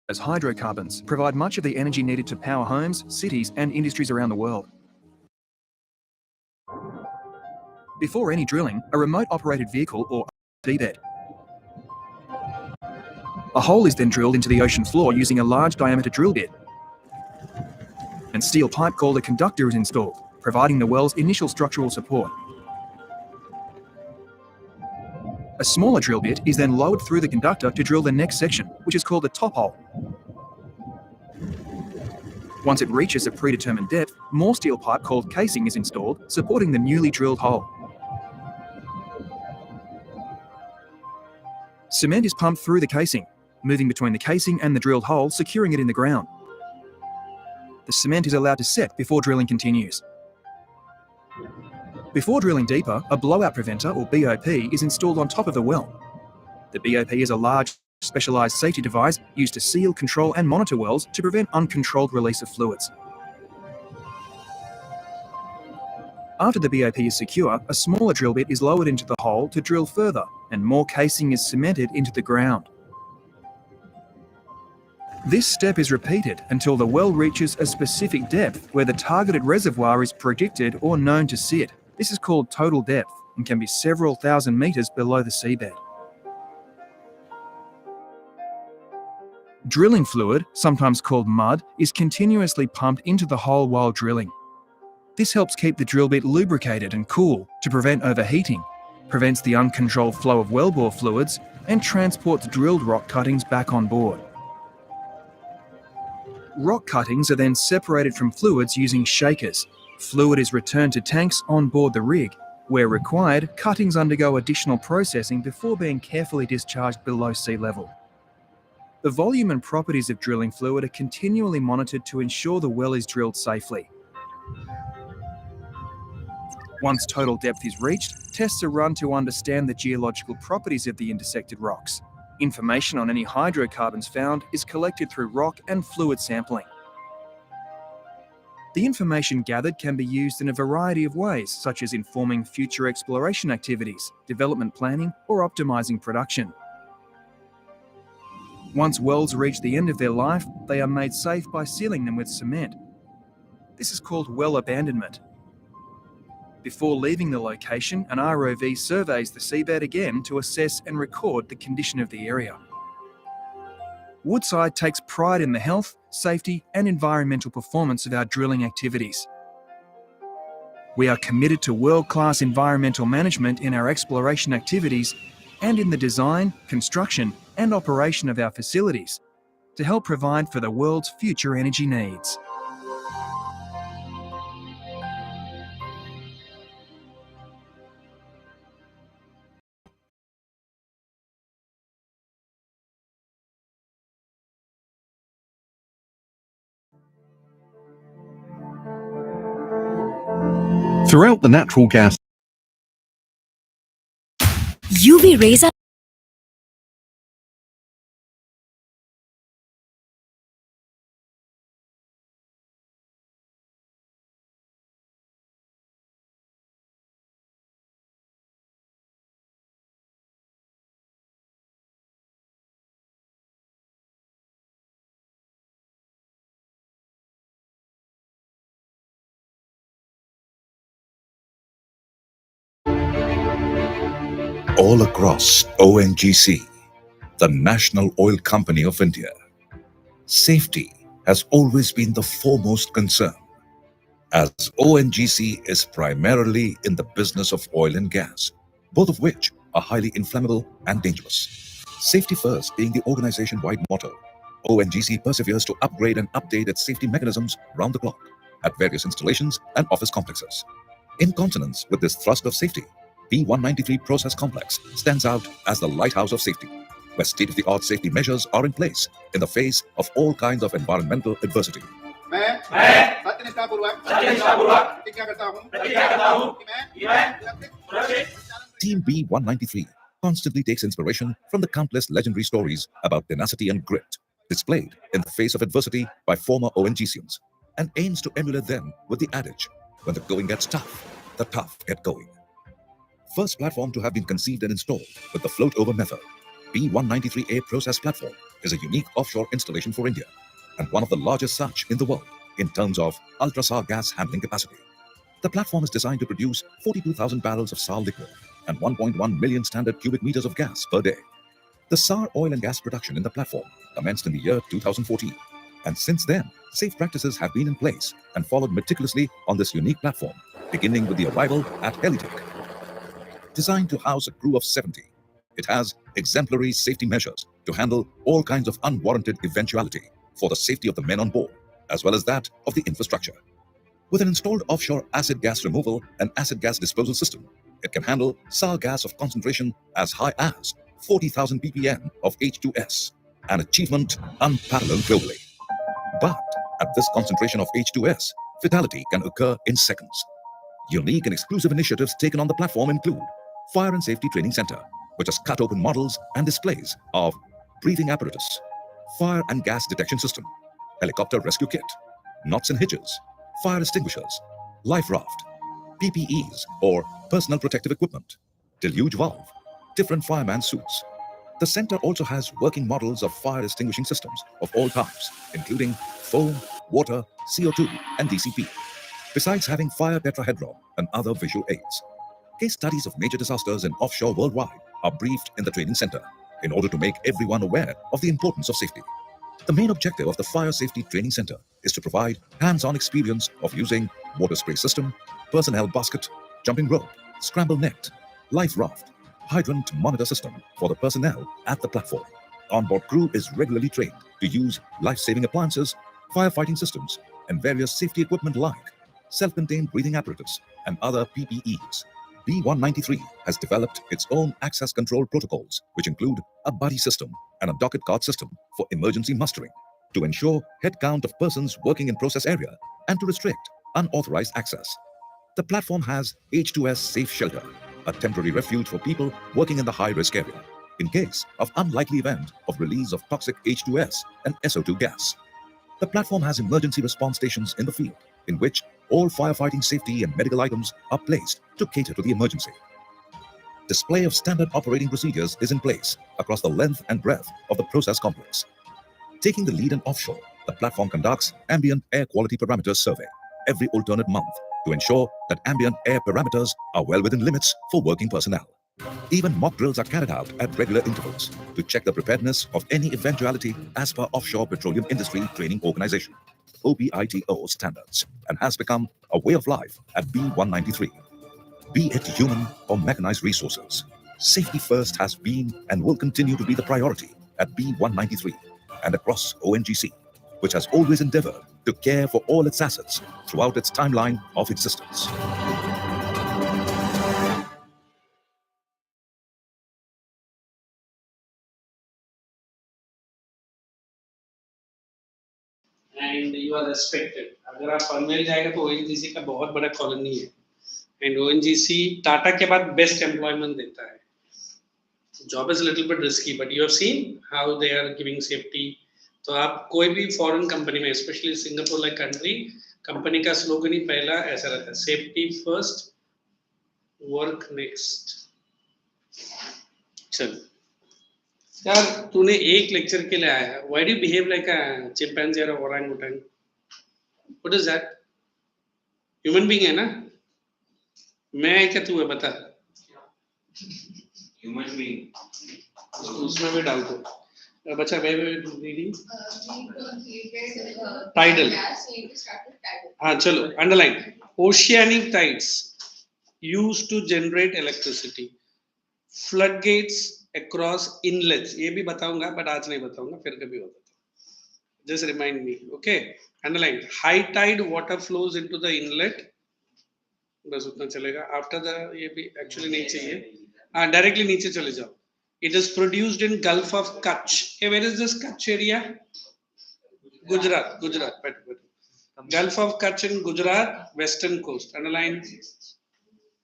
Speaker 7: As hydrocarbons provide much of the energy needed to power homes, cities, and industries around the world. Before any drilling, a remote-operated vehicle or seabed. A hole is then drilled into the ocean floor using a large diameter drill bit, and steel pipe called a conductor is installed, providing the well's initial structural support. A smaller drill bit is then lowered through the conductor to drill the next section, which is called the top hole. Once it reaches a predetermined depth, more steel pipe called casing is installed, supporting the newly drilled hole. Cement is pumped through the casing, moving between the casing and the drilled hole, securing it in the ground. The cement is allowed to set before drilling continues. Before drilling deeper, a blowout preventer, or BOP, is installed on top of the well. The BOP is a large, specialised safety device used to seal, control and monitor wells to prevent uncontrolled release of fluids. After the BOP is secure, a smaller drill bit is lowered into the hole to drill further, and more casing is cemented into the ground. This step is repeated until the well reaches a specific depth where the targeted reservoir is predicted or known to sit. This is called total depth and can be several thousand metres below the seabed. Drilling fluid, sometimes called mud, is continuously pumped into the hole while drilling. This helps keep the drill bit lubricated and cool to prevent overheating, prevents the uncontrolled flow of wellbore fluids, and transports drilled rock cuttings back on board. Rock cuttings are then separated from fluids using shakers. Fluid is returned to tanks on board the rig. Where required, cuttings undergo additional processing before being carefully discharged below sea level. The volume and properties of drilling fluid are continually monitored to ensure the well is drilled safely. Once total depth is reached, tests are run to understand the geological properties of the intersected rocks. Information on any hydrocarbons found is collected through rock and fluid sampling. The information gathered can be used in a variety of ways, such as informing future exploration activities, development planning, or optimizing production. Once wells reach the end of their life, they are made safe by sealing them with cement. This is called well abandonment. Before leaving the location, an ROV surveys the seabed again to assess and record the condition of the area. Woodside takes pride in the health, safety, and environmental performance of our drilling activities. We are committed to world-class environmental management in our exploration activities and in the design, construction, and operation of our facilities to help provide for the world's future energy needs.
Speaker 6: Throughout the natural gas
Speaker 8: UV rays are
Speaker 9: all across ONGC, the National Oil Company of India. Safety has always been the foremost concern, as ONGC is primarily in the business of oil and gas, both of which are highly inflammable and dangerous. Safety first being the organization-wide motto, ONGC perseveres to upgrade and update its safety mechanisms round the clock at various installations and office complexes. In consonance with this thrust of safety, P193 Process Complex stands out as the lighthouse of safety, where state-of-the-art safety measures are in place in the face of all kinds of environmental adversity.
Speaker 10: मैं सत्यनिष्ठापूर्वक प्रतिज्ञा करता हूं कि मैं
Speaker 9: Team B193 constantly takes inspiration from the countless legendary stories about tenacity and grit displayed in the face of adversity by former ONGCians and aims to emulate them with the adage, when the going gets tough, the tough get going. First platform to have been conceived and installed with the float-over method, B193A process platform is a unique offshore installation for India and one of the largest such in the world in terms of ultra-SAR gas handling capacity. The platform is designed to produce 42,000 barrels of SAR liquid and 1.1 million standard cubic meters of gas per day. The SAR oil and gas production in the platform commenced in the year 2014, and since then, safe practices have been in place and followed meticulously on this unique platform, beginning with the arrival at Helitech. Designed to house a crew of 70, it has exemplary safety measures to handle all kinds of unwarranted eventuality for the safety of the men on board, as well as that of the infrastructure. With an installed offshore acid gas removal and acid gas disposal system, it can handle SAR gas of concentration as high as 40,000 ppm of H2S, an achievement unparalleled globally. But at this concentration of H2S, fatality can occur in seconds. Unique and exclusive initiatives taken on the platform include Fire and Safety Training Center, which has cut open models and displays of breathing apparatus, fire and gas detection system, helicopter rescue kit, knots and hitches, fire extinguishers, life raft, PPEs or personal protective equipment, deluge valve, different fireman suits. The center also has working models of fire extinguishing systems of all types, including foam, water, CO2, and DCP, besides having fire tetrahedron and other visual aids. Case studies of major disasters in offshore worldwide are briefed in the training center in order to make everyone aware of the importance of safety. The main objective of the Fire Safety Training Center is to provide hands-on experience of using water spray system, personnel basket, jumping rope, scramble net, life raft, hydrant monitor system for the personnel at the platform. Onboard crew is regularly trained to use life-saving appliances, firefighting systems, and various safety equipment like self-contained breathing apparatus and other PPEs. B193 has developed its own access control protocols, which include a buddy system and a docket card system for emergency mustering to ensure head count of persons working in process area and to restrict unauthorized access. The platform has H2S Safe Shelter, a temporary refuge for people working in the high-risk area in case of unlikely event of release of toxic H2S and SO2 gas. The platform has emergency response stations in the field in which all firefighting safety and medical items are placed to cater to the emergency. Display of standard operating procedures is in place across the length and breadth of the process complex. Taking the lead in offshore, the platform conducts ambient air quality parameters survey every alternate month to ensure that ambient air parameters are well within limits for working personnel. Even mock drills are carried out at regular intervals to check the preparedness of any eventuality as per Offshore Petroleum Industry Training Organization, OPITO standards, and has become a way of life at B193. Be it human or mechanized resources, safety first has been and will continue to be the priority at B193 and across ONGC, which has always endeavored to care for all its assets throughout its timeline of existence.
Speaker 4: And you are respected. अगर आप पनवेल जाएगा तो ONGC का बहुत बड़ा colony है. And ONGC Tata के बाद बेस्ट एम्प्लॉयमेंट देता है. Job is a little bit risky, but you have seen how they are giving safety. तो आप कोई भी फॉरेन कंपनी में, specially Singapore like country, company का स्लोगन ही पहला ऐसा रहता है, सेफ्टी फर्स्ट, वर्क नेक्स्ट. चल यार, तूने एक लेक्चर के लिए आया है. Why do you behave like a chimpanzee or a orangutan? What is that? Human being है ना? मैं है क्या, तू है, बता.
Speaker 5: Human being.
Speaker 4: उसमें भी डाल दो. बच्चा वे रीडिंग टाइडल. हाँ चलो, underline. Oceanic tides used to generate electricity. Floodgates across inlets. ये भी बताऊंगा, but आज नहीं बताऊंगा, फिर कभी होगा. Just remind me, okay? Underline. High tide water flows into the inlet. बस उतना चलेगा. After the ये भी actually नहीं चाहिए. हाँ, directly नीचे चले जाओ. It is produced in Gulf of Kutch. Hey, where is this Kutch area? Gujarat. Gulf of Kutch in Gujarat, western coast. Underline.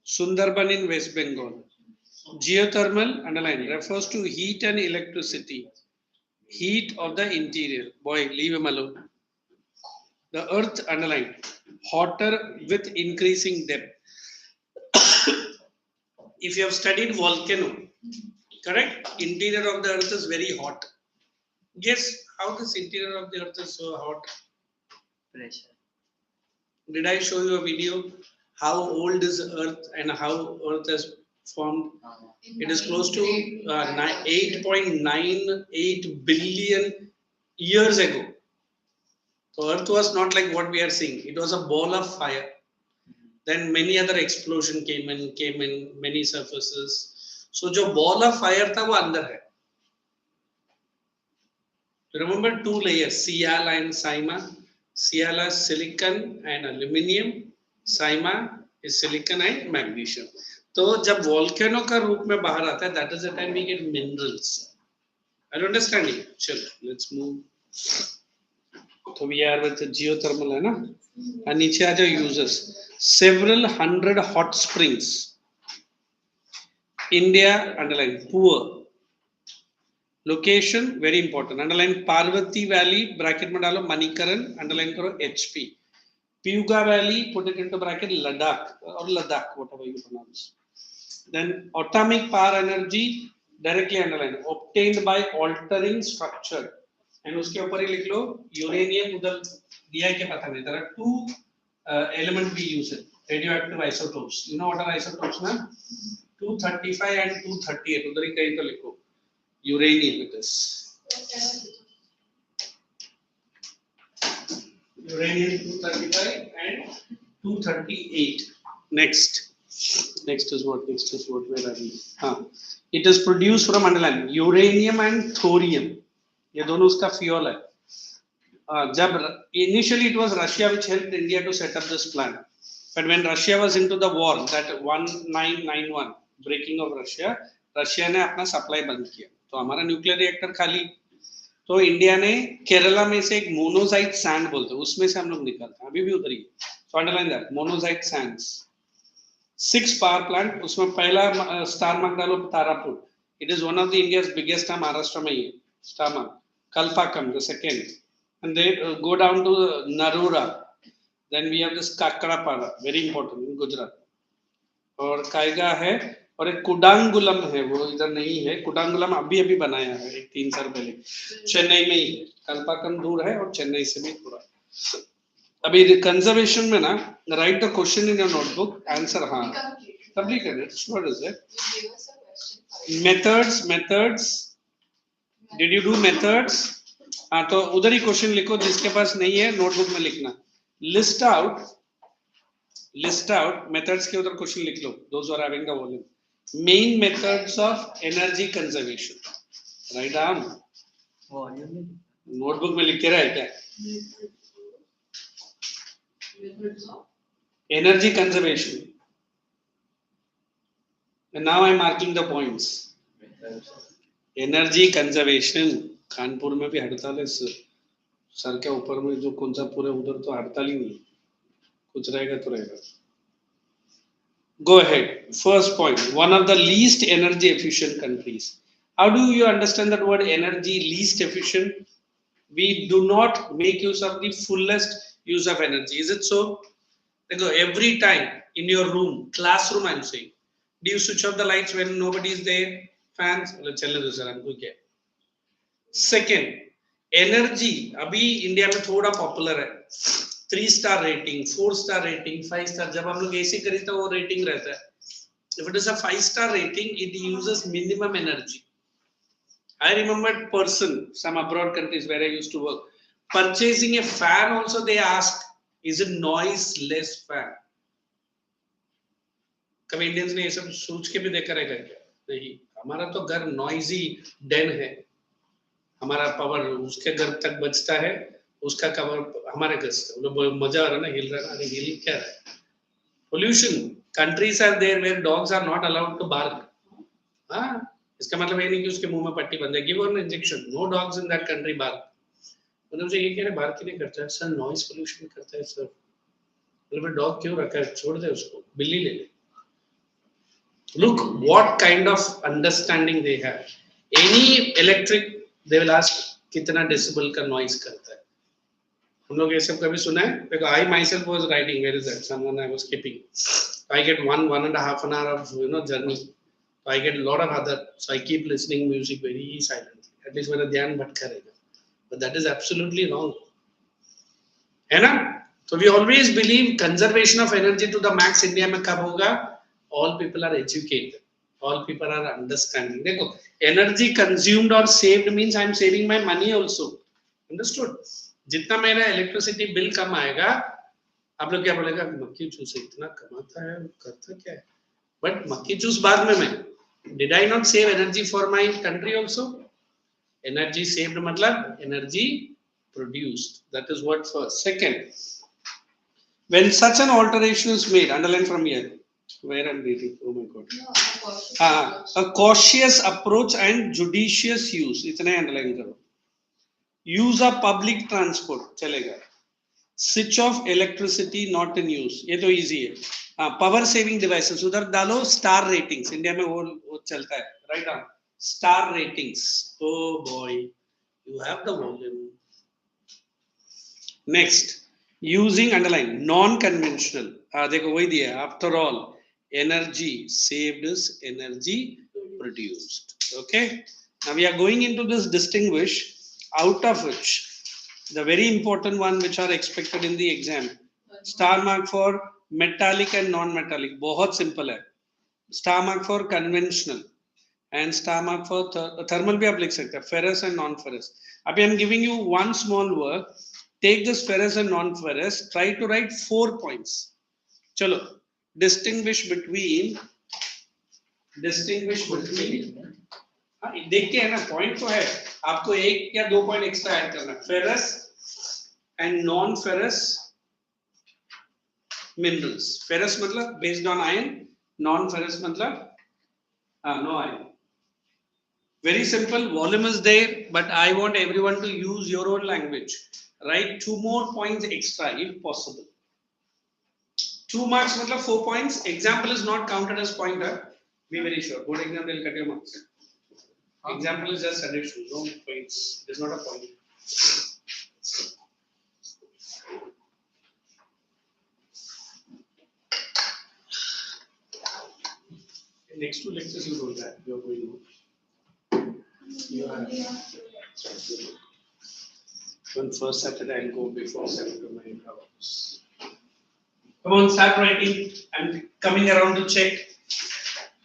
Speaker 4: Sundarban in West Bengal. Geothermal, underline, refers to heat and electricity. Heat of the interior. Boy, leave him alone. The earth, underline, hotter with increasing depth. If you have studied volcano, correct? Interior of the earth is very hot. Guess how this interior of the earth is so hot?
Speaker 5: Pressure.
Speaker 4: Did I show you a video? How old is earth and how earth has formed? It is close to 8.98 billion years ago. So earth was not like what we are seeing. It was a ball of fire. Then many other explosion came in many surfaces. So जो ball of fire था वो अंदर है. Remember two layers, Siala and Saima. Siala is silicon and aluminium. Saima is silicon and magnesium. तो जब volcano का रूप में बाहर आता है, that is the time we get minerals. Are you understanding? चलो, let's move. तो we are with the geothermal है ना? और नीचे आ जाओ users. Several hundred hot springs. India, underline, poor. Location, very important. Underline Parvati Valley, bracket में डालो Manikaran, underline करो HP. Pyuga Valley, put it into bracket Ladakh or Ladakh, whatever you pronounce. Then atomic power energy, directly underline, obtained by altering structure. And उसके ऊपर ही लिख लो uranium उधर दिया है क्या पता नहीं. There are two elements we use it, radioactive isotopes. You know what are isotopes ना? 235 and 238. उधर ही कहीं तो लिखो. Uranium it is. Uranium 235 and 238. Next is what? Where are we? It is produced from, underline, uranium and thorium. ये दोनों उसका fuel है. जब initially it was Russia which helped India to set up this plant, but when Russia was into the war, that 1991 breaking of Russia ने अपना supply बंद किया, तो हमारा न्यूक्लियर रिएक्टर खाली. तो इंडिया ने केरला में से एक मोनोजाइट सैंड बोलते हैं, उसमें से हम लोग निकालते हैं, अभी भी उधर ही. So underline that monazite sands. 6 power plant, उसमें पहला स्टार मार्क डालो Tarapur. It is one of the India's biggest. Maharashtra में ही है star mark. Kalpakkam the second, and they go down to Narora. Then we have this Kakrapar, very important in Gujarat. और कायगा है, और एक कुडांगुलम है, वो इधर नहीं है. कुडांगुलम अभी बनाया है, एक 3 साल पहले चेन्नई में ही. कल्पाकम दूर है और चेन्नई से भी थोड़ा. अभी कंजर्वेशन में ना, right the question in your notebook, answer. हाँ, कंप्लीट कर it. What is it? Methods. Did you do methods? हाँ, तो उधर ही क्वेश्चन लिखो. जिसके पास नहीं है नोटबुक में लिखना. लिस्ट आउट मेथड्स के उधर क्वेश्चन लिख लो. Those are having the volume. Main methods of energy conservation. Right arm. Notebook में लिख के रहा है क्या? Energy conservation. And now I am marking the points. Energy conservation. Kanpur में भी हड़ताल है सर के ऊपर में, जो कौन सा पूरे उधर तो हड़ताल ही नहीं, कुछ रहेगा तो रहेगा. Go ahead. First point, one of the least energy efficient countries. How do you understand that word energy least efficient? We do not make use of the fullest use of energy. Is it so? Every time in your room, classroom I'm saying, do you switch off the lights when nobody is there? Fans? Second, energy अभी India में थोड़ा popular है. 3-star rating, 4-star rating, 5-star. जब हम लोग ऐसे करें तो वो रेटिंग रहता है. If it is a 5-star rating, it uses minimum energy. I remember person, some abroad countries where I used to work, purchasing a fan also they ask, is it noiseless fan? कभी Indians ने ये सब सोच के भी देखा रहेगा क्या? नहीं. हमारा तो घर noisy den है. हमारा पावर उसके घर तक बचता है, उसका कवर हमारे घर से. मजा आ रहा है ना, हिल रहा है. अरे हिल क्या रहा है? Pollution. Countries are there where dogs are not allowed to bark. हाँ, इसका मतलब ये नहीं कि उसके मुंह में पट्टी बंद है. Give one injection. No dogs in that country bark. मतलब से ये कह रहे बार्क नहीं करता है सर, नॉइस पोल्यूशन करता है सर. मतलब डॉग क्यों रखा है, छोड़ दे उसको, बिल्ली ले ले. Look what kind of understanding they have. Any electric, they will ask कितना decibel का noise करता है. हम लोग ये सब कभी सुना है? Because I myself was writing, where is that? Someone I was keeping. I get 1.5 an hour of journey. So I get a lot of other. So I keep listening music very silently. At least मेरा ध्यान भटका रहेगा. But that is absolutely wrong. है ना? So we always believe conservation of energy to the max. India में कब होगा? All people are educated. All people are understanding. देखो, energy consumed or saved means I am saving my money also. Understood? जितना मेरा electricity bill कम आएगा, आप लोग क्या बोलेगा? मक्खी चूस इतना कमाता है, करता क्या है? But मक्खी चूस बाद में मैं. Did I not save energy for my country also? Energy saved मतलब energy produced. That is what first. Second, when such an alteration is made, underline from here. Where I'm reading. Oh my God. A cautious approach and judicious use. इतने underline करो. Use of public transport. चलेगा. Switch off electricity not in use. ये तो easy है. Power saving devices. उधर डालो star ratings. India में वो चलता है. Right on. Star ratings. Oh boy. You have the volume. Next. Using underline non-conventional. देखो वही दिया. After all, energy saved is energy produced. Okay. Now we are going into this distinguish, out of which the very important one which are expected in the exam. Star mark for metallic and non-metallic. बहुत simple है. Star mark for conventional and star mark for thermal भी आप लिख सकते हैं. Ferrous and non-ferrous. अभी I am giving you one small work. Take this ferrous and non-ferrous. Try to write 4 points. चलो. Distinguish between. देखते हैं ना पॉइंट तो है आपको 1 या 2 पॉइंट एक्स्ट्रा ऐड करना है. Ferrous and non ferrous minerals. Ferrous मतलब based on iron, non ferrous मतलब no iron. Very simple. Volume is there, but I want everyone to use your own language. Write 2 more points extra if possible. 2 marks मतलब 4 points. Example is not counted as pointer. Be very sure. Board exam will cut your marks. Example is just addition. No points. It is not a point. In next 2 lectures you don't have. You are going to. You have. On first Saturday I'll go before 7 to 9 hours. Come on, start writing. I'm coming around to check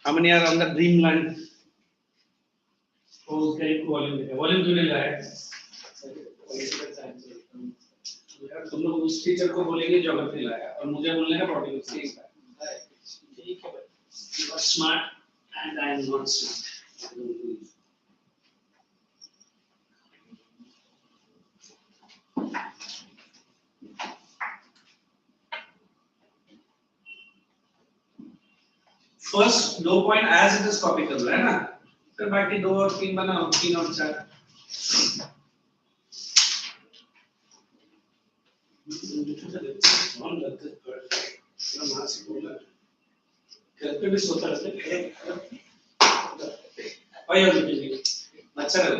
Speaker 4: how many are on the dreamland. Oh, okay, volume. Volume क्यों नहीं लाया? तुम लोग उस teacher को बोलेंगे geography लाया और मुझे बोलने का पॉलिटिकल साइंस लाया. ठीक है. You are smart and I am not smart. First 2 point as it is copy कर लो है ना. फिर बाकी 2 और 3 बनाओ. 3 और 4. घर पे भी सोता रहता है. मच्छर है.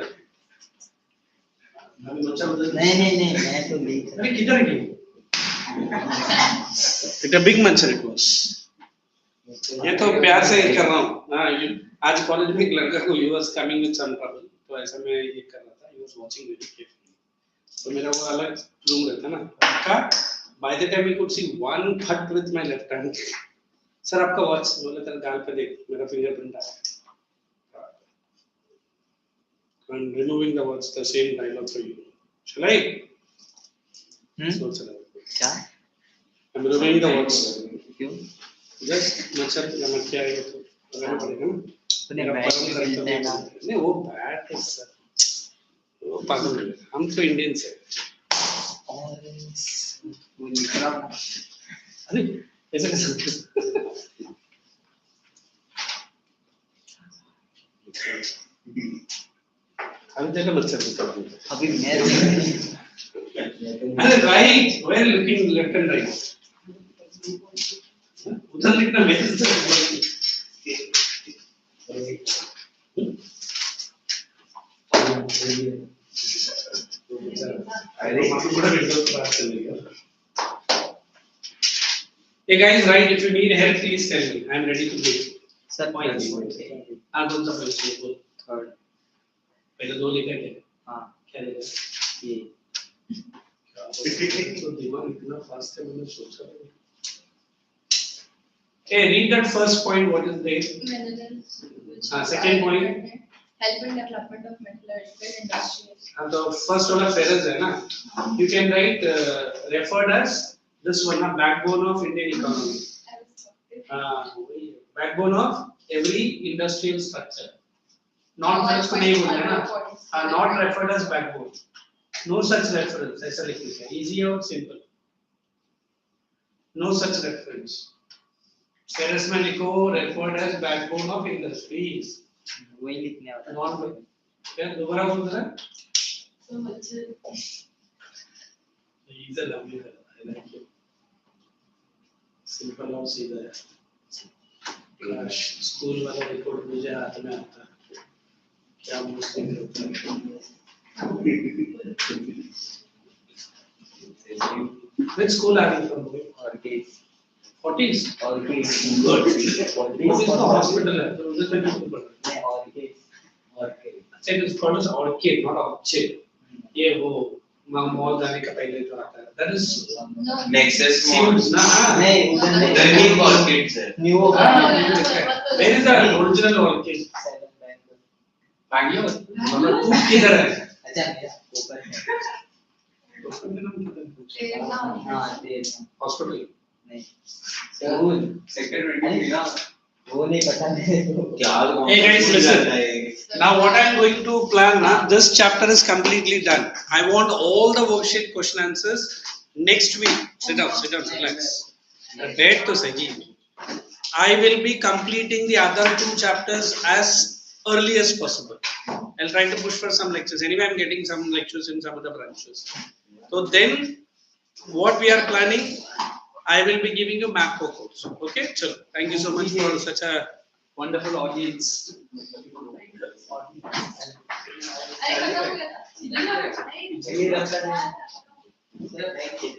Speaker 4: अभी मच्छर नहीं मैं तो नहीं. अरे किधर गई? It's a big मच्छर it was. ये तो प्यार से कर रहा हूँ. आज कॉलेज में एक लड़का को he was coming with some trouble. तो ऐसा मैं ये कर रहा था. He was watching very carefully. तो मेरा वो अलग रूम रहता ना. का by the time he could see one cut with my left hand. Sir आपका वॉच बोले तेरे गाल पे देख मेरा फिंगरप्रिंट आया. I'm removing the watch. The same dialogue for you. Shall I? So क्या? I'm removing the watch. क्यों? Just मच्छर लग के आएगा तो लगाना पड़ेगा ना. नहीं वो बैट है सर. वो पागल है. हम तो इंडियंस हैं. वो निकला. अरे ऐसा कैसे? अभी देखो मच्छर निकला. अभी मैं. अरे right. Well looking left and right. उधर लिखना message Hey guys, right? If you need help, please tell me. I am ready to give.
Speaker 1: Sir,
Speaker 4: Points. कौन सा point बोल?
Speaker 1: Third.
Speaker 4: पहले दो लिखा क्या?
Speaker 1: हाँ.
Speaker 4: क्या लिखा?
Speaker 1: ये.
Speaker 4: तो दिमाग इतना फास्ट है मैंने सोचा नहीं. Hey, read that first point. What is there? Second point.
Speaker 3: Help in development of metallurgical industries.
Speaker 4: तो first वाला phrase है ना? You can write referred as this one, na backbone of Indian economy. Backbone of every industrial structure. Not just नहीं बोलना है ना? Not referred as backbone. No such reference. ऐसा लिख लिया. Easy और simple. No such reference. Phrase में लिखो referred as backbone of industries.
Speaker 1: वही लिखने वाला.
Speaker 4: Not क्या दोबारा बोल रहा है?
Speaker 3: So much.
Speaker 4: He's a lovely fellow. I like him. Simple और सीधा है. काश स्कूल वाला रिकॉर्ड मुझे हाथ में आता. क्या मुश्किल होता है. Which school are you from?
Speaker 1: Orchids.
Speaker 4: 40s.
Speaker 1: Orchids.
Speaker 4: Good. What is the hospital? उधर से भी ऊपर.
Speaker 1: नहीं orchids. Orchids.
Speaker 4: अच्छा it is called as orchid, not orchid. ये वो मॉल जाने का पहले जो आता है. That is
Speaker 5: Nexus
Speaker 4: seems ना.
Speaker 1: नहीं उधर नहीं.
Speaker 5: The new orchids है.
Speaker 1: New
Speaker 4: Where is the original orchid? Bangalore. मतलब तू किधर है?
Speaker 1: अच्छा मेरा ऊपर है. हाँ तेज.
Speaker 4: Hospital.
Speaker 1: नहीं. स्कूल.
Speaker 5: Second ना.
Speaker 1: वो नहीं पता मेरे को.
Speaker 5: क्या?
Speaker 4: Hey guys, listen. Now what I am going to plan now, this chapter is completely done. I want all the worksheet question answers next week. Sit down, relax. Wait to say. I will be completing the other two chapters as early as possible. I'll try to push for some lectures. Anyway, I'm getting some lectures in some other branches. So then, what we are planning, I will be giving you map codes. Okay, so thank you so much for such a wonderful audience.
Speaker 3: अरे खत्म हो गया था.
Speaker 1: ये रखा है. Sir thank you.